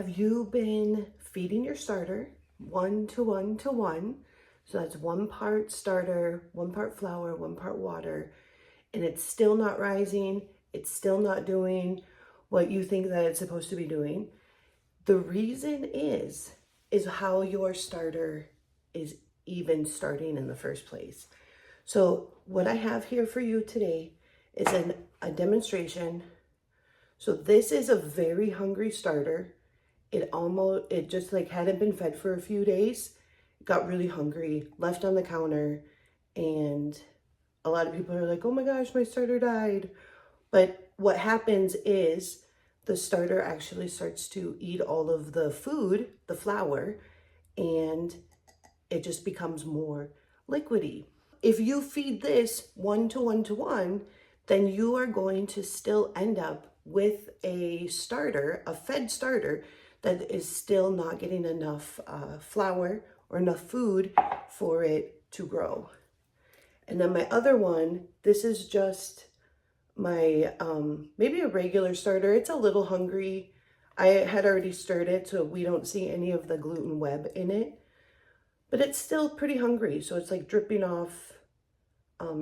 Have you been feeding your starter 1 to 1 to 1? So that's 1 part starter, 1 part flour, 1 part water, and it's still not rising. It's still not doing what you think that it's supposed to be doing. The reason is how your starter is even starting in the first place. So what I have here for you today is a demonstration. So this is a very hungry starter. It just like hadn't been fed for a few days, got really hungry, left on the counter, and a lot of people are like, oh my gosh, my starter died. But what happens is the starter actually starts to eat all of the food, the flour, and it just becomes more liquidy. If you feed this 1 to 1 to 1, then you are going to still end up with a starter, a fed starter, that is still not getting enough flour or enough food for it to grow. And then my other one, this is just my, maybe a regular starter. It's a little hungry. I had already stirred it, so we don't see any of the gluten web in it, but it's still pretty hungry. So it's like dripping off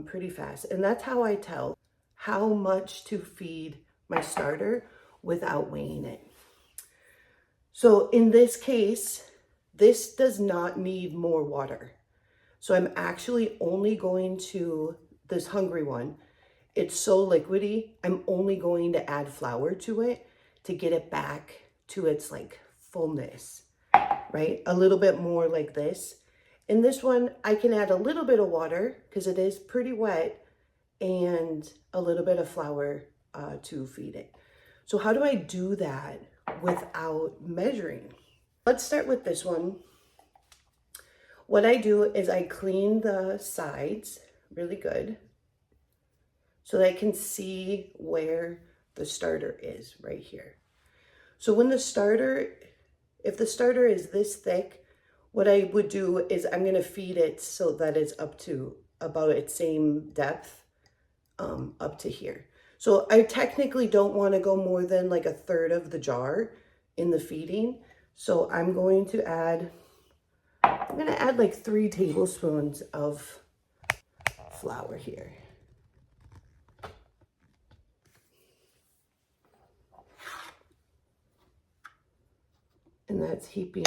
pretty fast. And that's how I tell how much to feed my starter without weighing it. So in this case, this does not need more water. So I'm actually only going to, this hungry one, it's so liquidy, I'm only going to add flour to it to get it back to its like fullness, right? A little bit more like this. In this one, I can add a little bit of water because it is pretty wet, and a little bit of flour to feed it. So how do I do that without measuring? Let's start with this one. What I do is I clean the sides really good so that I can see where the starter is right here. So when the starter, if the starter is this thick, what I would do is I'm gonna feed it so that it's up to about its same depth up to here. So I technically don't want to go more than like 1/3 of the jar in the feeding. So I'm going to add like 3 tablespoons of flour here. And that's heaping.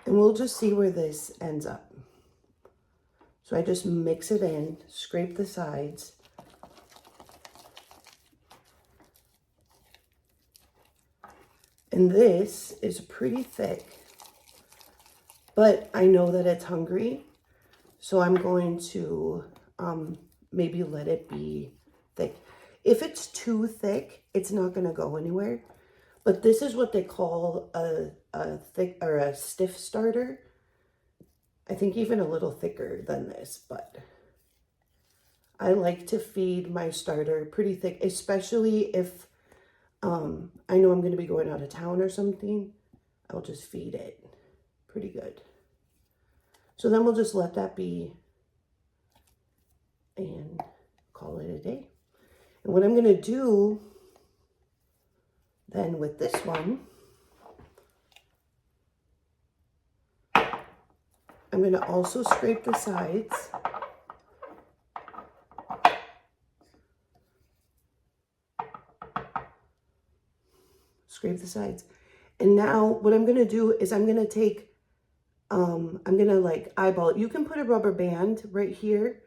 And we'll just see where this ends up. So I just mix it in, scrape the sides. And this is pretty thick, but I know that it's hungry. So I'm going to maybe let it be thick. If it's too thick, it's not gonna go anywhere. But this is what they call a thick or a stiff starter. I think even a little thicker than this, but I like to feed my starter pretty thick, especially if I know I'm going to be going out of town or something. I'll just feed it pretty good. So then we'll just let that be and call it a day. And what I'm going to do then with this one, I'm going to also scrape the sides. Scrape the sides. And now what I'm going to do is I'm going to take, I'm going to like eyeball it. You can put a rubber band right here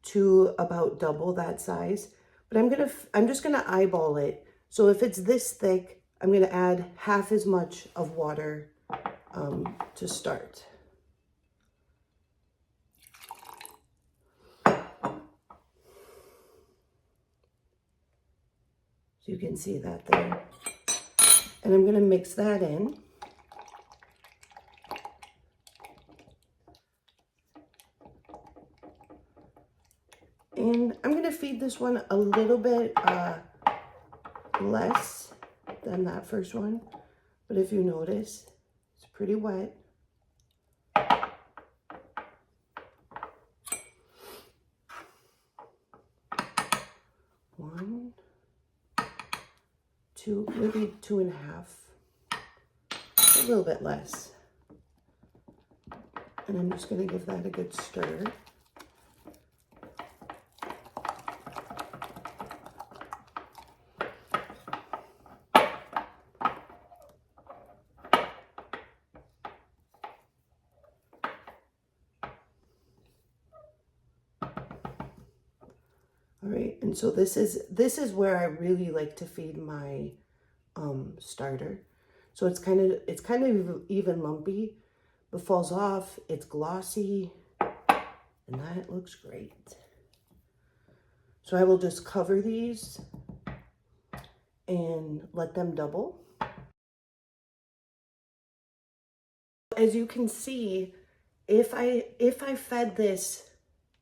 to about double that size, but I'm just going to eyeball it. So if it's this thick, I'm going to add half as much of water to start. So you can see that there. And I'm going to mix that in. And I'm going to feed this one a little bit less than that first one. But if you notice, it's pretty wet. maybe 2.5, a little bit less. And I'm just going to give that a good stir. All right, and so this is where I really like to feed my starter. So it's kind of even lumpy, but falls off. It's glossy, and that looks great. So I will just cover these and let them double. As you can see, if I fed this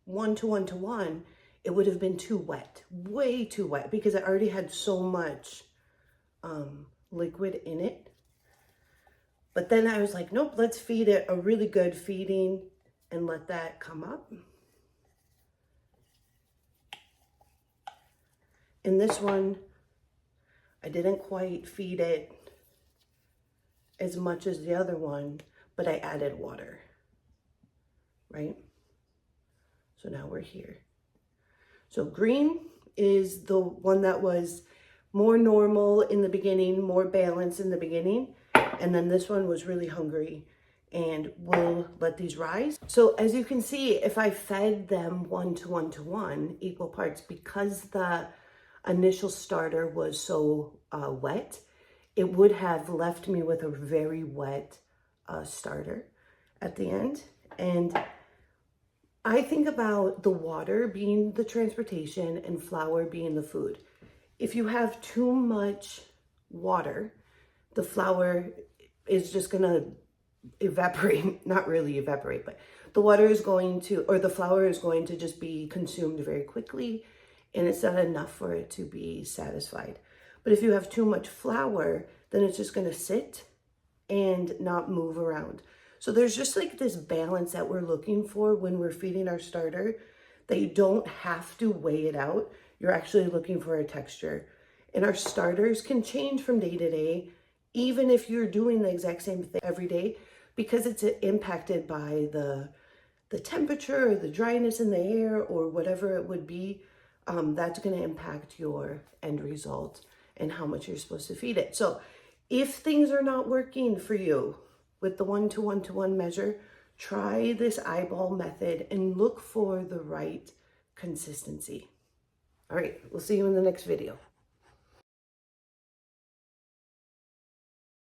1 to 1 to 1, it would have been too wet, way too wet, because I already had so much liquid in it. But then I was like, nope, let's feed it a really good feeding and let that come up. In this one, I didn't quite feed it as much as the other one, but I added water, right? So now we're here. So green is the one that was more normal in the beginning, more balanced in the beginning. And then this one was really hungry, and we'll let these rise. So as you can see, if I fed them 1 to 1 to 1, equal parts, because the initial starter was so wet, it would have left me with a very wet starter at the end. And I think about the water being the transportation and flour being the food. If you have too much water, the flour is just gonna evaporate, not really evaporate, but the water is going to, or the flour is going to just be consumed very quickly, and it's not enough for it to be satisfied. But if you have too much flour, then it's just gonna sit and not move around. So there's just like this balance that we're looking for when we're feeding our starter, that you don't have to weigh it out. You're actually looking for a texture. And our starters can change from day to day, even if you're doing the exact same thing every day, because it's impacted by the temperature or the dryness in the air or whatever it would be. That's going to impact your end result and how much you're supposed to feed it. So if things are not working for you with the 1 to 1 to 1 measure, try this eyeball method and look for the right consistency. All right, we'll see you in the next video.